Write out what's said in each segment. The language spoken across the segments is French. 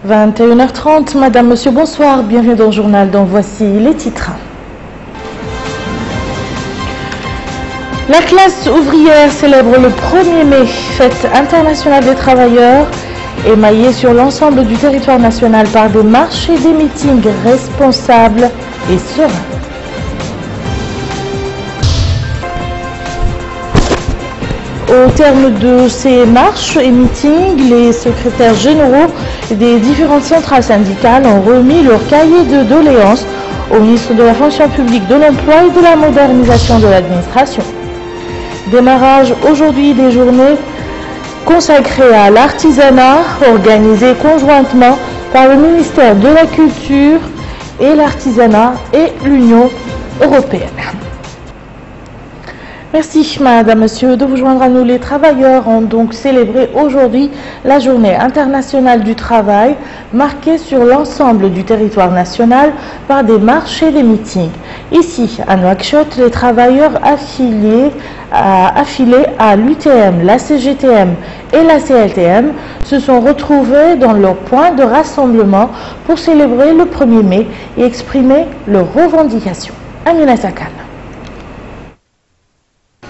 21h30, Madame, Monsieur, bonsoir, bienvenue dans le journal, donc voici les titres. La classe ouvrière célèbre le 1er mai, fête internationale des travailleurs, émaillée sur l'ensemble du territoire national par des marches et des meetings responsables et sereins. Au terme de ces marches et meetings, les secrétaires généraux des différentes centrales syndicales ont remis leur cahier de doléances au ministre de la fonction publique, de l'emploi et de la modernisation de l'administration. Démarrage aujourd'hui des journées consacrées à l'artisanat, organisées conjointement par le ministère de la Culture et l'Artisanat et l'Union européenne. Merci Madame, Monsieur de vous joindre à nous. Les travailleurs ont donc célébré aujourd'hui la journée internationale du travail, marquée sur l'ensemble du territoire national par des marches et des meetings. Ici, à Nouakchott, les travailleurs affiliés à l'UTM, la CGTM et la CLTM se sont retrouvés dans leur point de rassemblement pour célébrer le 1er mai et exprimer leurs revendications. Amina Sakal.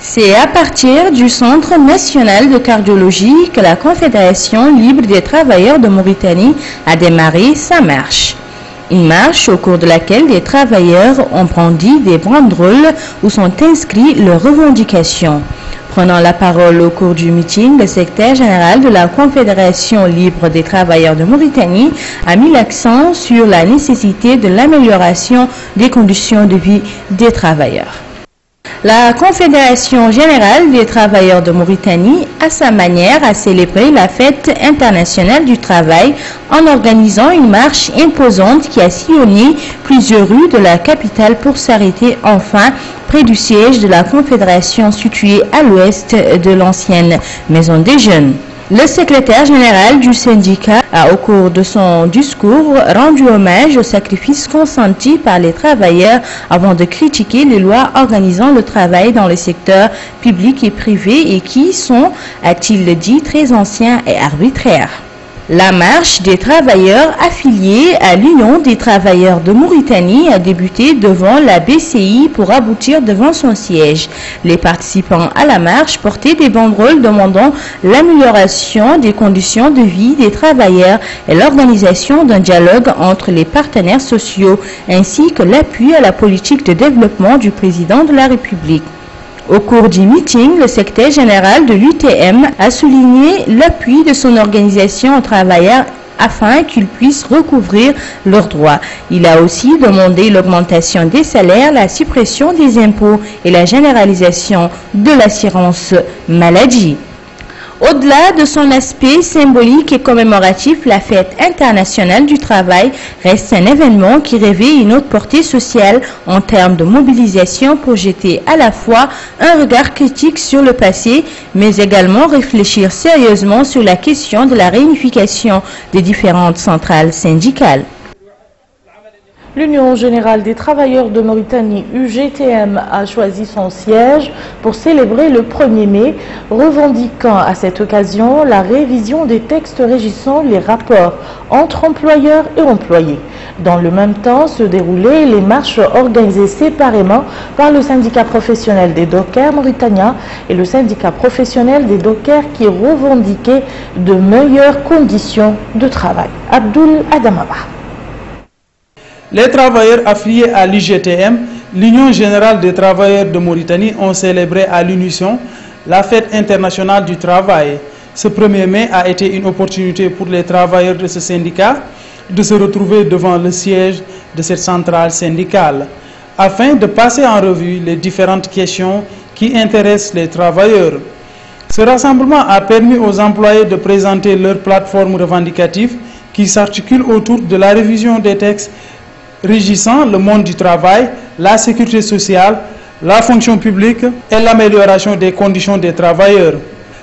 C'est à partir du Centre national de cardiologie que la Confédération libre des travailleurs de Mauritanie a démarré sa marche. Une marche au cours de laquelle des travailleurs ont brandi des banderoles où sont inscrites leurs revendications. Prenant la parole au cours du meeting, le secrétaire général de la Confédération libre des travailleurs de Mauritanie a mis l'accent sur la nécessité de l'amélioration des conditions de vie des travailleurs. La Confédération générale des travailleurs de Mauritanie, à sa manière, a célébré la fête internationale du travail en organisant une marche imposante qui a sillonné plusieurs rues de la capitale pour s'arrêter enfin près du siège de la Confédération situé à l'ouest de l'ancienne Maison des Jeunes. Le secrétaire général du syndicat a, au cours de son discours, rendu hommage au sacrifice consenti par les travailleurs avant de critiquer les lois organisant le travail dans le secteur public et privé et qui sont, a-t-il dit, très anciens et arbitraires. La marche des travailleurs affiliés à l'Union des travailleurs de Mauritanie a débuté devant la BCI pour aboutir devant son siège. Les participants à la marche portaient des banderoles demandant l'amélioration des conditions de vie des travailleurs et l'organisation d'un dialogue entre les partenaires sociaux, ainsi que l'appui à la politique de développement du président de la République. Au cours du meeting, le secrétaire général de l'UTM a souligné l'appui de son organisation aux travailleurs afin qu'ils puissent recouvrir leurs droits. Il a aussi demandé l'augmentation des salaires, la suppression des impôts et la généralisation de l'assurance maladie. Au-delà de son aspect symbolique et commémoratif, la fête internationale du travail reste un événement qui revêt une haute portée sociale en termes de mobilisation pour jeter à la fois un regard critique sur le passé, mais également réfléchir sérieusement sur la question de la réunification des différentes centrales syndicales. L'Union générale des travailleurs de Mauritanie, UGTM, a choisi son siège pour célébrer le 1er mai, revendiquant à cette occasion la révision des textes régissant les rapports entre employeurs et employés. Dans le même temps se déroulaient les marches organisées séparément par le syndicat professionnel des dockers mauritaniens et le syndicat professionnel des dockers qui revendiquaient de meilleures conditions de travail. Abdoul Adamaba. Les travailleurs affiliés à l'UGTM, l'Union générale des travailleurs de Mauritanie, ont célébré à l'unisson la fête internationale du travail. Ce 1er mai a été une opportunité pour les travailleurs de ce syndicat de se retrouver devant le siège de cette centrale syndicale, afin de passer en revue les différentes questions qui intéressent les travailleurs. Ce rassemblement a permis aux employés de présenter leur plateforme revendicative qui s'articule autour de la révision des textes régissant le monde du travail, la sécurité sociale, la fonction publique et l'amélioration des conditions des travailleurs.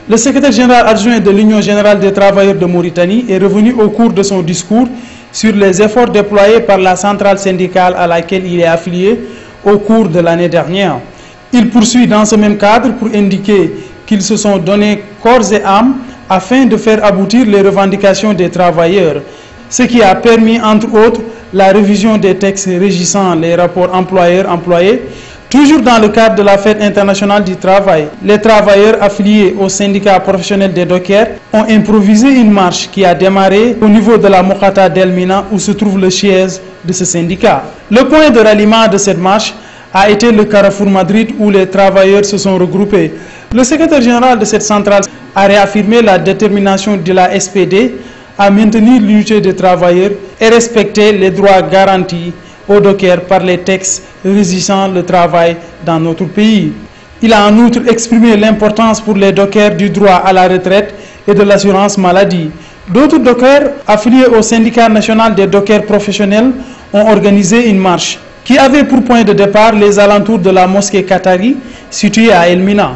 Le secrétaire général adjoint de l'Union générale des travailleurs de Mauritanie est revenu au cours de son discours sur les efforts déployés par la centrale syndicale à laquelle il est affilié au cours de l'année dernière. Il poursuit dans ce même cadre pour indiquer qu'ils se sont donnés corps et âme afin de faire aboutir les revendications des travailleurs. ce qui a permis entre autres la révision des textes régissant les rapports employeurs-employés. Toujours dans le cadre de la fête internationale du travail, les travailleurs affiliés au syndicat professionnel des dockers ont improvisé une marche qui a démarré au niveau de la Mokata d'Elmina où se trouve le siège de ce syndicat. Le point de ralliement de cette marche a été le Carrefour Madrid où les travailleurs se sont regroupés. Le secrétaire général de cette centrale a réaffirmé la détermination de la SPD à maintenir l'unité des travailleurs et respecter les droits garantis aux dockers par les textes régissant le travail dans notre pays. Il a en outre exprimé l'importance pour les dockers du droit à la retraite et de l'assurance maladie. D'autres dockers affiliés au syndicat national des dockers professionnels ont organisé une marche qui avait pour point de départ les alentours de la mosquée Qatari située à Elmina.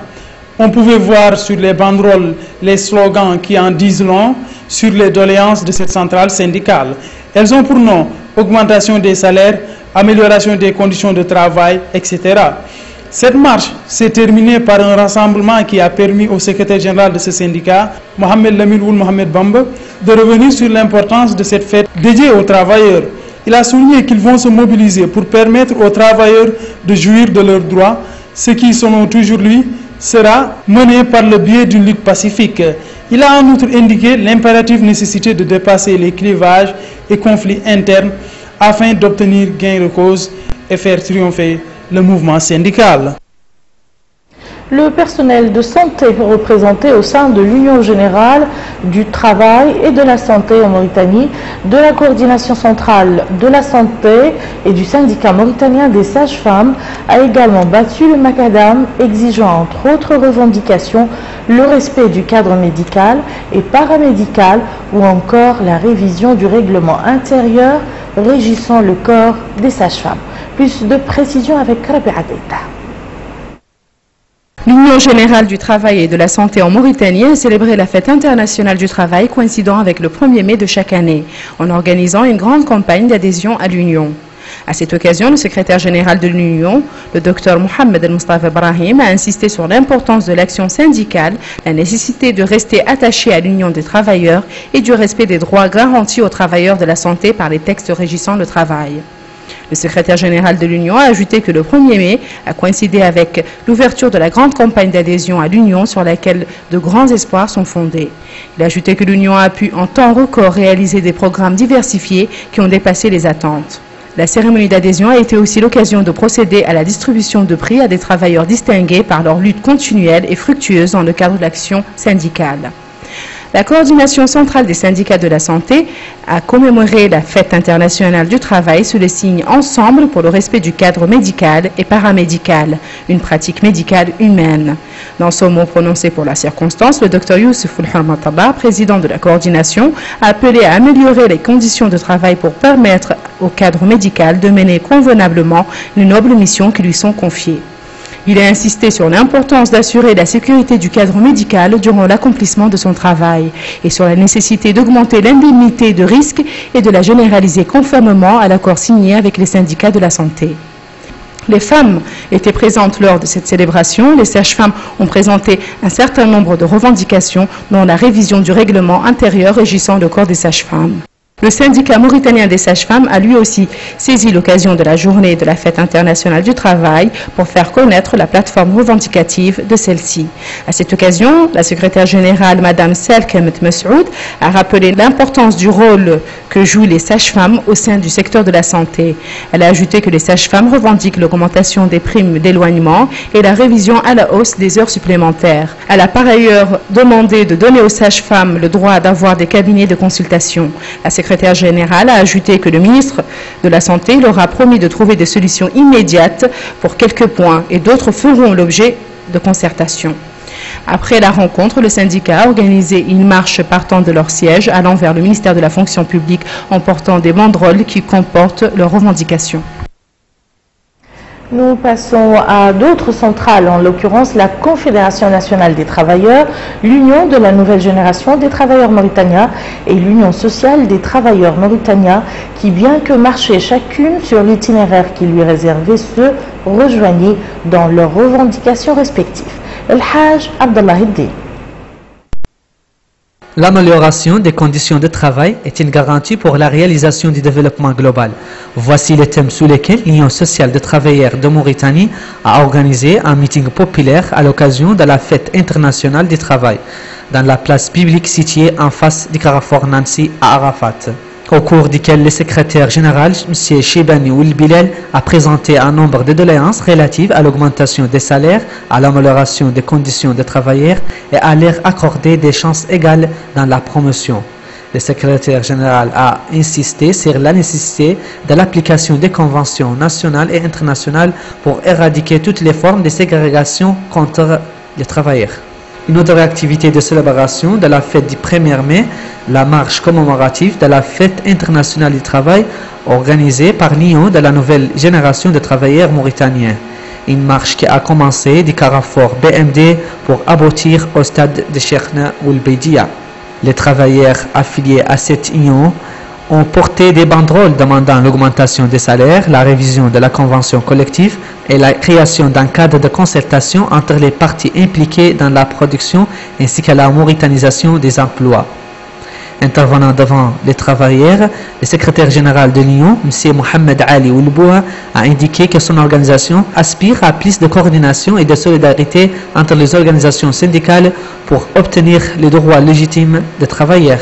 On pouvait voir sur les banderoles les slogans qui en disent long sur les doléances de cette centrale syndicale. Elles ont pour nom augmentation des salaires, amélioration des conditions de travail, etc. Cette marche s'est terminée par un rassemblement qui a permis au secrétaire général de ce syndicat, Mohamed Lamine Ould Mohamed Bamba, de revenir sur l'importance de cette fête dédiée aux travailleurs. Il a souligné qu'ils vont se mobiliser pour permettre aux travailleurs de jouir de leurs droits, ce qui, selon toujours lui, sera mené par le biais d'une lutte pacifique. Il a en outre indiqué l'impérative nécessité de dépasser les clivages et conflits internes afin d'obtenir gain de cause et faire triompher le mouvement syndical. Le personnel de santé représenté au sein de l'Union générale du travail et de la santé en Mauritanie, de la coordination centrale de la santé et du syndicat mauritanien des sages-femmes a également battu le macadam, exigeant entre autres revendications le respect du cadre médical et paramédical ou encore la révision du règlement intérieur régissant le corps des sages-femmes. Plus de précisions avec Rabia Deita. L'Union générale du travail et de la santé en Mauritanie a célébré la fête internationale du travail coïncidant avec le 1er mai de chaque année, en organisant une grande campagne d'adhésion à l'Union. À cette occasion, le secrétaire général de l'Union, le Dr Mohamed El-Mustafa Ibrahim, a insisté sur l'importance de l'action syndicale, la nécessité de rester attaché à l'Union des travailleurs et du respect des droits garantis aux travailleurs de la santé par les textes régissant le travail. Le secrétaire général de l'Union a ajouté que le 1er mai a coïncidé avec l'ouverture de la grande campagne d'adhésion à l'Union sur laquelle de grands espoirs sont fondés. Il a ajouté que l'Union a pu en temps record réaliser des programmes diversifiés qui ont dépassé les attentes. La cérémonie d'adhésion a été aussi l'occasion de procéder à la distribution de prix à des travailleurs distingués par leur lutte continuelle et fructueuse dans le cadre de l'action syndicale. La coordination centrale des syndicats de la santé a commémoré la fête internationale du travail sous le signe Ensemble pour le respect du cadre médical et paramédical, une pratique médicale humaine. Dans son mot prononcé pour la circonstance, le Dr Youssef Oulharmatallah, président de la coordination, a appelé à améliorer les conditions de travail pour permettre au cadre médical de mener convenablement les nobles missions qui lui sont confiées. Il a insisté sur l'importance d'assurer la sécurité du cadre médical durant l'accomplissement de son travail et sur la nécessité d'augmenter l'indemnité de risque et de la généraliser conformément à l'accord signé avec les syndicats de la santé. Les femmes étaient présentes lors de cette célébration. Les sages-femmes ont présenté un certain nombre de revendications dont la révision du règlement intérieur régissant le corps des sages-femmes. Le syndicat mauritanien des sages-femmes a lui aussi saisi l'occasion de la journée de la fête internationale du travail pour faire connaître la plateforme revendicative de celle-ci. À cette occasion, la secrétaire générale, Mme Salkemet Messoud, a rappelé l'importance du rôle que jouent les sages-femmes au sein du secteur de la santé. Elle a ajouté que les sages-femmes revendiquent l'augmentation des primes d'éloignement et la révision à la hausse des heures supplémentaires. Elle a par ailleurs demandé de donner aux sages-femmes le droit d'avoir des cabinets de consultation. La secrétaire générale a ajouté que le ministre de la Santé leur a promis de trouver des solutions immédiates pour quelques points et d'autres feront l'objet de concertation. Après la rencontre, le syndicat a organisé une marche partant de leur siège allant vers le ministère de la Fonction publique en portant des banderoles qui comportent leurs revendications. Nous passons à d'autres centrales, en l'occurrence la Confédération nationale des travailleurs, l'Union de la nouvelle génération des travailleurs mauritaniens et l'Union sociale des travailleurs mauritaniens qui, bien que marchaient chacune sur l'itinéraire qui lui réservait, se rejoignaient dans leurs revendications respectives. El Haj Abdallah Hiddi. L'amélioration des conditions de travail est une garantie pour la réalisation du développement global. Voici les thèmes sous lesquels l'Union sociale des travailleurs de Mauritanie a organisé un meeting populaire à l'occasion de la fête internationale du travail dans la place publique située en face du carrefour Nancy à Arafat, au cours duquel le secrétaire général, M. Chebani Oulbilal, a présenté un nombre de doléances relatives à l'augmentation des salaires, à l'amélioration des conditions des travailleurs et à leur accorder des chances égales dans la promotion. Le secrétaire général a insisté sur la nécessité de l'application des conventions nationales et internationales pour éradiquer toutes les formes de ségrégation contre les travailleurs. Une autre activité de célébration de la fête du 1er mai, la marche commémorative de la fête internationale du travail organisée par l'Union de la nouvelle génération de travailleurs mauritaniens. Une marche qui a commencé du carrefour BMD pour aboutir au stade de Cheikhna Oulbeidia. Les travailleurs affiliés à cette union ont porté des banderoles demandant l'augmentation des salaires, la révision de la convention collective et la création d'un cadre de concertation entre les parties impliquées dans la production ainsi que la mauritanisation des emplois. Intervenant devant les travailleurs, le secrétaire général de l'Union, M. Mohamed Ali Oulboua, a indiqué que son organisation aspire à plus de coordination et de solidarité entre les organisations syndicales pour obtenir les droits légitimes des travailleurs.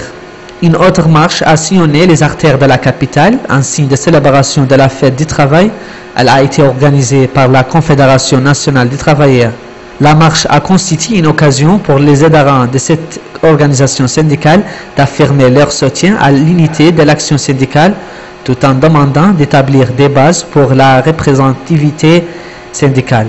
Une autre marche a sillonné les artères de la capitale, en signe de célébration de la fête du travail. Elle a été organisée par la Confédération nationale des travailleurs. La marche a constitué une occasion pour les adhérents de cette organisation syndicale d'affirmer leur soutien à l'unité de l'action syndicale, tout en demandant d'établir des bases pour la représentativité syndicale.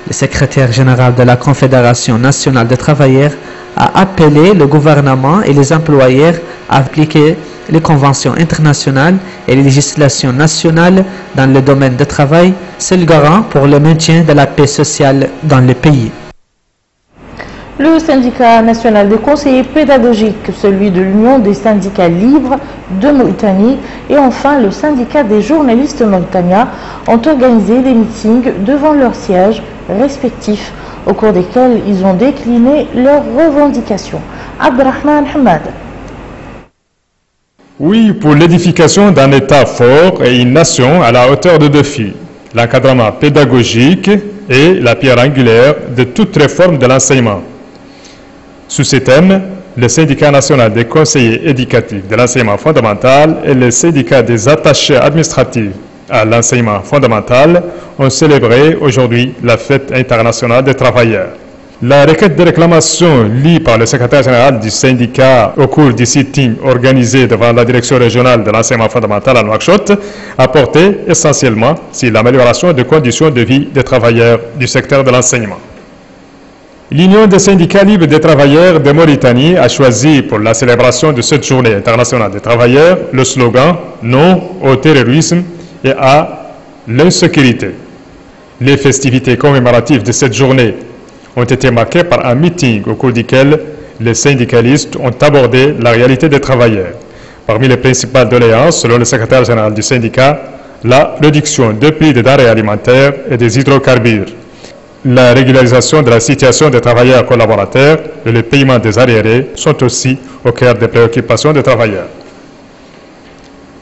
Le secrétaire général de la Confédération nationale des travailleurs a appelé le gouvernement et les employeurs à appliquer les conventions internationales et les législations nationales dans le domaine du travail, seul garant pour le maintien de la paix sociale dans le pays. Le syndicat national des conseillers pédagogiques, celui de l'Union des syndicats libres de Mauritanie et enfin le syndicat des journalistes mauritaniens ont organisé des meetings devant leurs sièges respectifs au cours desquels ils ont décliné leurs revendications. Abdrahman Hamad. Oui, pour l'édification d'un État fort et une nation à la hauteur de défis, l'encadrement pédagogique est la pierre angulaire de toute réforme de l'enseignement. Sous ces thèmes, le syndicat national des conseillers éducatifs de l'enseignement fondamental et le syndicat des attachés administratifs à l'enseignement fondamental ont célébré aujourd'hui la fête internationale des travailleurs. La requête de réclamation lue par le secrétaire général du syndicat au cours du sitting organisé devant la direction régionale de l'enseignement fondamental à Nouakchott a porté essentiellement sur l'amélioration des conditions de vie des travailleurs du secteur de l'enseignement. L'Union des syndicats libres des travailleurs de Mauritanie a choisi pour la célébration de cette journée internationale des travailleurs le slogan « Non au terrorisme et à l'insécurité ». Les festivités commémoratives de cette journée ont été marquées par un meeting au cours duquel les syndicalistes ont abordé la réalité des travailleurs. Parmi les principales doléances, selon le secrétaire général du syndicat, la réduction des prix des denrées alimentaires et des hydrocarbures, la régularisation de la situation des travailleurs collaborateurs et le paiement des arriérés sont aussi au cœur des préoccupations des travailleurs.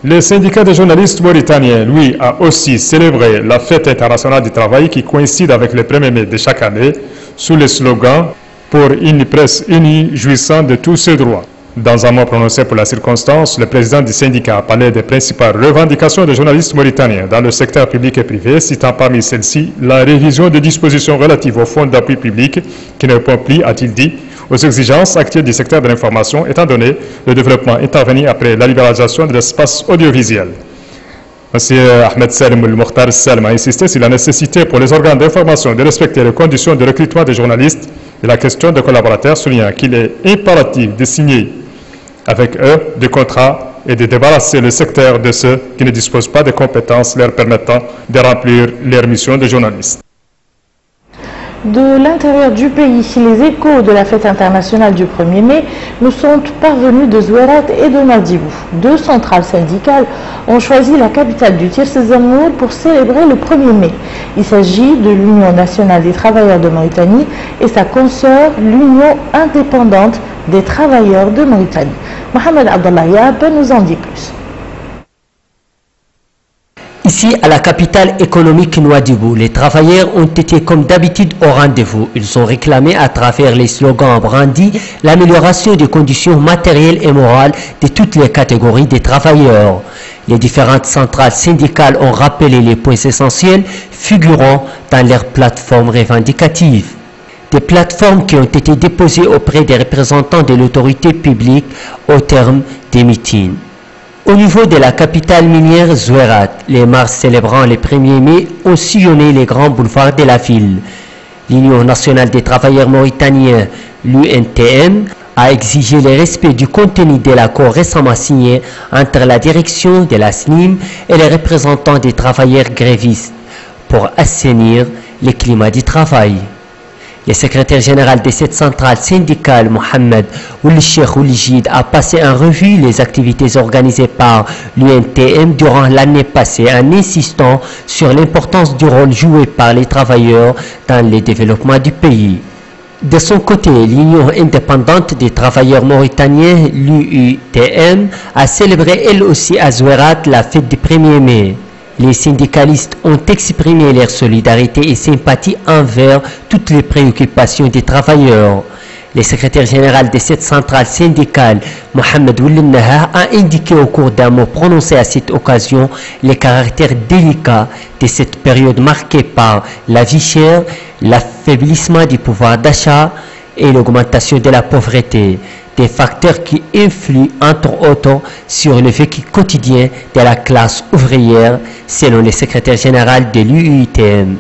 Le syndicat des journalistes mauritaniens, lui, a aussi célébré la fête internationale du travail qui coïncide avec le 1er mai de chaque année sous le slogan « Pour une presse unie jouissant de tous ses droits ». Dans un mot prononcé pour la circonstance, le président du syndicat a parlé des principales revendications des journalistes mauritaniens dans le secteur public et privé, citant parmi celles-ci la révision des dispositions relatives aux fonds d'appui public qui ne répond plus, a-t-il dit, aux exigences actuelles du secteur de l'information, étant donné le développement intervenu après la libéralisation de l'espace audiovisuel. M. Ahmed Salem El-Mokhtar Salem a insisté sur la nécessité pour les organes d'information de respecter les conditions de recrutement des journalistes et la question des collaborateurs, soulignant qu'il est impératif de signer avec eux des contrats et de débarrasser le secteur de ceux qui ne disposent pas de compétences leur permettant de remplir leur mission de journaliste. De l'intérieur du pays, les échos de la fête internationale du 1er mai nous sont parvenus de Zouerat et de Mardibou. Deux centrales syndicales ont choisi la capitale du Tirs-Zamour pour célébrer le 1er mai. Il s'agit de l'Union nationale des travailleurs de Mauritanie et sa consoeur, l'Union indépendante des travailleurs de Mauritanie. Mohamed Abdallah peut nous en dire plus. Ici, à la capitale économique Nouadhibou, les travailleurs ont été comme d'habitude au rendez-vous. Ils ont réclamé à travers les slogans brandis l'amélioration des conditions matérielles et morales de toutes les catégories des travailleurs. Les différentes centrales syndicales ont rappelé les points essentiels figurant dans leurs plateformes revendicatives. Des plateformes qui ont été déposées auprès des représentants de l'autorité publique au terme des meetings. Au niveau de la capitale minière Zouerat, les marches célébrant le 1er mai ont sillonné les grands boulevards de la ville. L'Union nationale des travailleurs mauritaniens, l'UNTM, a exigé le respect du contenu de l'accord récemment signé entre la direction de la SNIM et les représentants des travailleurs grévistes pour assainir le climat du travail. Le secrétaire général de cette centrale syndicale, Mohamed Ould-Cheikh Ould-Jid, a passé en revue les activités organisées par l'UNTM durant l'année passée en insistant sur l'importance du rôle joué par les travailleurs dans le développement du pays. De son côté, l'Union indépendante des travailleurs mauritaniens, l'UITM, a célébré elle aussi à Zouerat la fête du 1er mai. Les syndicalistes ont exprimé leur solidarité et sympathie envers toutes les préoccupations des travailleurs. Le secrétaire général de cette centrale syndicale, Mohamed Ould-Naha, a indiqué au cours d'un mot prononcé à cette occasion les caractères délicats de cette période marquée par la vie chère, l'affaiblissement du pouvoir d'achat et l'augmentation de la pauvreté. Des facteurs qui influent entre autres sur le vécu quotidien de la classe ouvrière, selon le secrétaire général de l'UITM.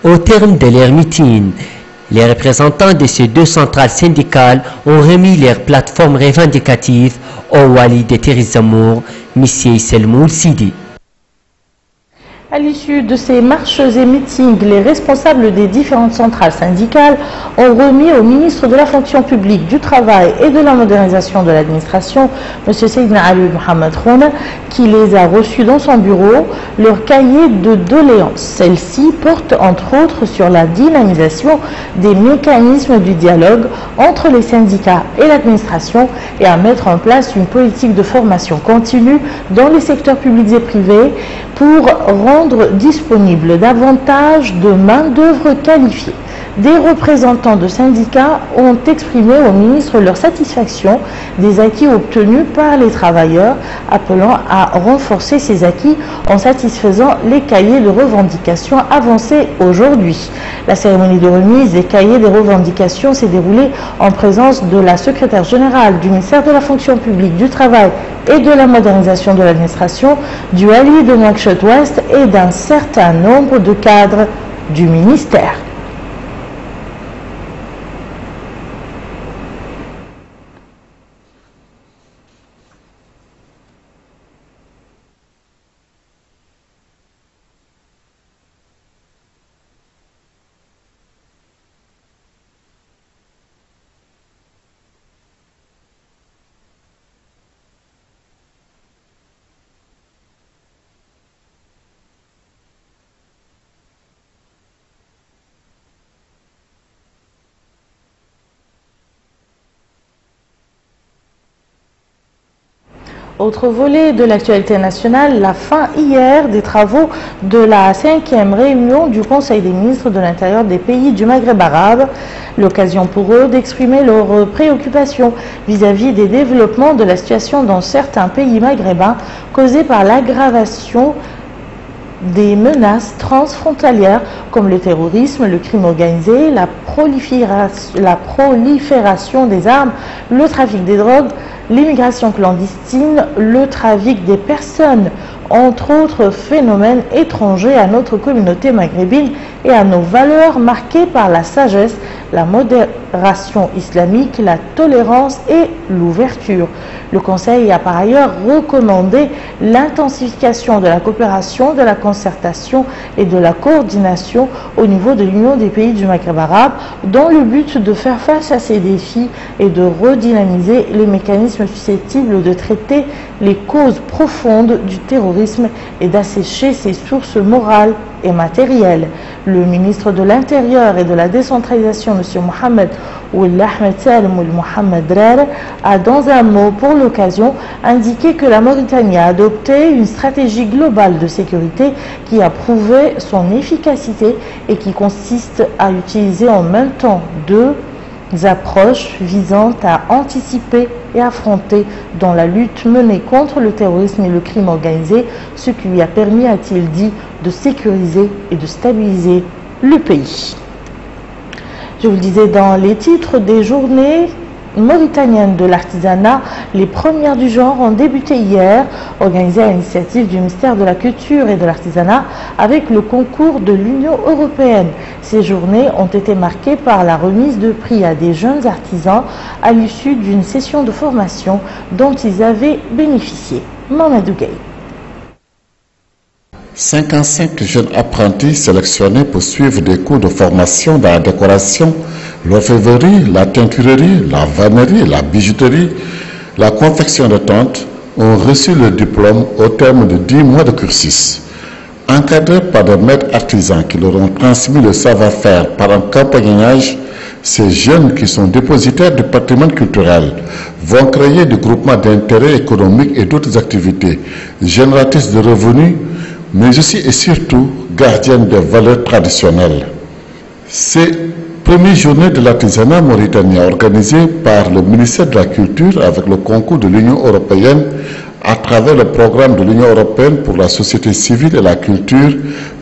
Au terme de leur meeting, les représentants de ces deux centrales syndicales ont remis leurs plateformes revendicatives au Wali de Térizamour, M. Selmoul Sidi. À l'issue de ces marches et meetings, les responsables des différentes centrales syndicales ont remis au ministre de la fonction publique, du travail et de la modernisation de l'administration, M. Seydina Ali Mohamed Khouna, qui les a reçus dans son bureau, leur cahier de doléances. Celle-ci porte entre autres sur la dynamisation des mécanismes du dialogue entre les syndicats et l'administration et à mettre en place une politique de formation continue dans les secteurs publics et privés pour rendre disponible davantage de main-d'œuvre qualifiée. Des représentants de syndicats ont exprimé au ministre leur satisfaction des acquis obtenus par les travailleurs, appelant à renforcer ces acquis en satisfaisant les cahiers de revendications avancés aujourd'hui. La cérémonie de remise des cahiers de revendications s'est déroulée en présence de la secrétaire générale du ministère de la fonction publique, du travail et de la modernisation de l'administration, du Wali de Nouakchott-Ouest et d'un certain nombre de cadres du ministère. Autre volet de l'actualité nationale, la fin hier des travaux de la 5e réunion du Conseil des ministres de l'Intérieur des pays du Maghreb arabe. L'occasion pour eux d'exprimer leurs préoccupations vis-à-vis des développements de la situation dans certains pays maghrébins causés par l'aggravation des menaces transfrontalières comme le terrorisme, le crime organisé, la prolifération des armes, le trafic des drogues, l'immigration clandestine, le trafic des personnes, entre autres phénomènes étrangers à notre communauté maghrébine et à nos valeurs marquées par la sagesse, la modération islamique, la tolérance et l'ouverture. Le Conseil a par ailleurs recommandé l'intensification de la coopération, de la concertation et de la coordination au niveau de l'Union des pays du Maghreb arabe dans le but de faire face à ces défis et de redynamiser les mécanismes susceptibles de traiter les causes profondes du terrorisme terrorisme et d'assécher ses sources morales et matérielles. Le ministre de l'Intérieur et de la Décentralisation, M. Mohamed Ould Ahmed Salem Ould Mohamed Drar, a dans un mot pour l'occasion indiqué que la Mauritanie a adopté une stratégie globale de sécurité qui a prouvé son efficacité et qui consiste à utiliser en même temps deux approches visant à anticiper et affronter dans la lutte menée contre le terrorisme et le crime organisé, ce qui lui a permis, a-t-il dit, de sécuriser et de stabiliser le pays. Je vous le disais dans les titres des journées mauritaniennes de l'artisanat, les premières du genre ont débuté hier, organisées à l'initiative du ministère de la Culture et de l'Artisanat avec le concours de l'Union européenne. Ces journées ont été marquées par la remise de prix à des jeunes artisans à l'issue d'une session de formation dont ils avaient bénéficié. Mamadou Gueye. 55 jeunes apprentis sélectionnés pour suivre des cours de formation dans la décoration, l'orfèvrerie, la teinturerie, la vannerie, la bijouterie, la confection de tentes ont reçu le diplôme au terme de 10 mois de cursus. Encadrés par des maîtres artisans qui leur ont transmis le savoir-faire par un compagnonnage, ces jeunes qui sont dépositaires du patrimoine culturel vont créer des groupements d'intérêt économique et d'autres activités génératrices de revenus, mais aussi et surtout gardiennes des valeurs traditionnelles. Ces premières journées de l'artisanat mauritanien organisées par le ministère de la Culture avec le concours de l'Union européenne à travers le programme de l'Union européenne pour la société civile et la culture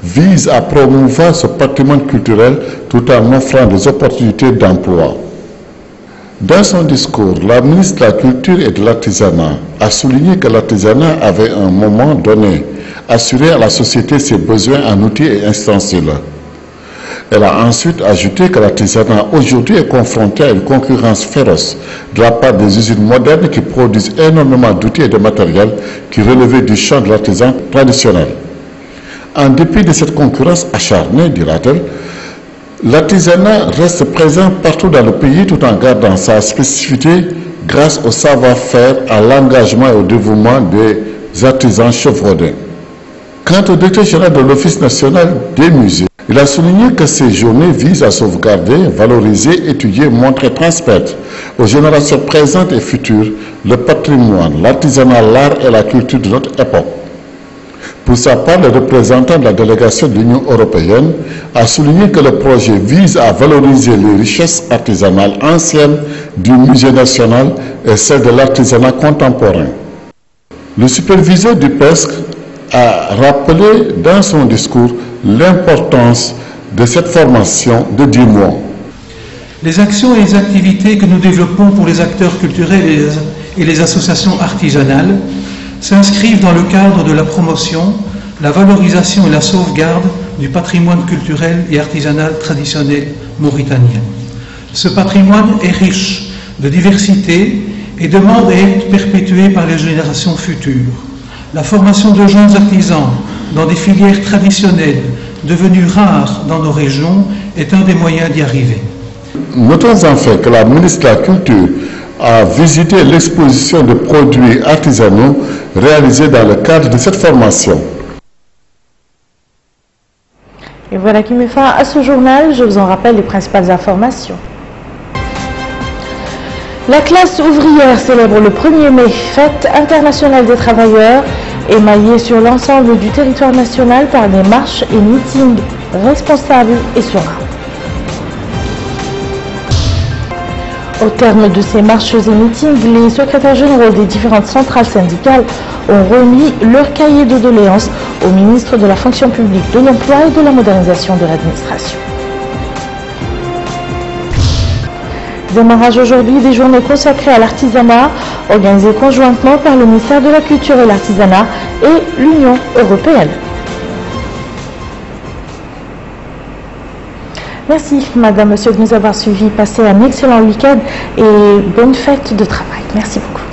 visent à promouvoir ce patrimoine culturel tout en offrant des opportunités d'emploi. Dans son discours, la ministre de la Culture et de l'Artisanat a souligné que l'artisanat avait à un moment donné assuré à la société ses besoins en outils et ustensiles. Elle a ensuite ajouté que l'artisanat aujourd'hui est confronté à une concurrence féroce de la part des usines modernes qui produisent énormément d'outils et de matériel qui relevaient du champ de l'artisan traditionnel. En dépit de cette concurrence acharnée, dira-t-elle, l'artisanat reste présent partout dans le pays tout en gardant sa spécificité grâce au savoir-faire, à l'engagement et au dévouement des artisans chevronnés. Quant au directeur général de l'Office national des musées, il a souligné que ces journées visent à sauvegarder, valoriser, étudier, montrer, transmettre aux générations présentes et futures le patrimoine, l'artisanat, l'art et la culture de notre époque. Pour sa part, le représentant de la délégation de l'Union européenne a souligné que le projet vise à valoriser les richesses artisanales anciennes du musée national et celles de l'artisanat contemporain. Le superviseur du PESC a rappelé dans son discours l'importance de cette formation de 10 mois. Les actions et les activités que nous développons pour les acteurs culturels et les associations artisanales s'inscrivent dans le cadre de la promotion, la valorisation et la sauvegarde du patrimoine culturel et artisanal traditionnel mauritanien. Ce patrimoine est riche de diversité et demande à être perpétué par les générations futures. La formation de jeunes artisans dans des filières traditionnelles devenues rares dans nos régions est un des moyens d'y arriver. Notons enfin que la ministre de la Culture a visité l'exposition de produits artisanaux réalisés dans le cadre de cette formation. Et voilà qui met fin à ce journal. Je vous en rappelle les principales informations. La classe ouvrière célèbre le 1er mai, fête internationale des travailleurs, émaillée sur l'ensemble du territoire national par des marches et meetings responsables et sereins. Au terme de ces marches et meetings, les secrétaires généraux des différentes centrales syndicales ont remis leur cahier de doléances au ministre de la Fonction publique, de l'Emploi et de la Modernisation de l'administration. Démarrage aujourd'hui des journées consacrées à l'artisanat, organisées conjointement par le ministère de la Culture et l'Artisanat et l'Union européenne. Merci Madame, Monsieur de nous avoir suivis. Passez un excellent week-end et bonne fête de travail. Merci beaucoup.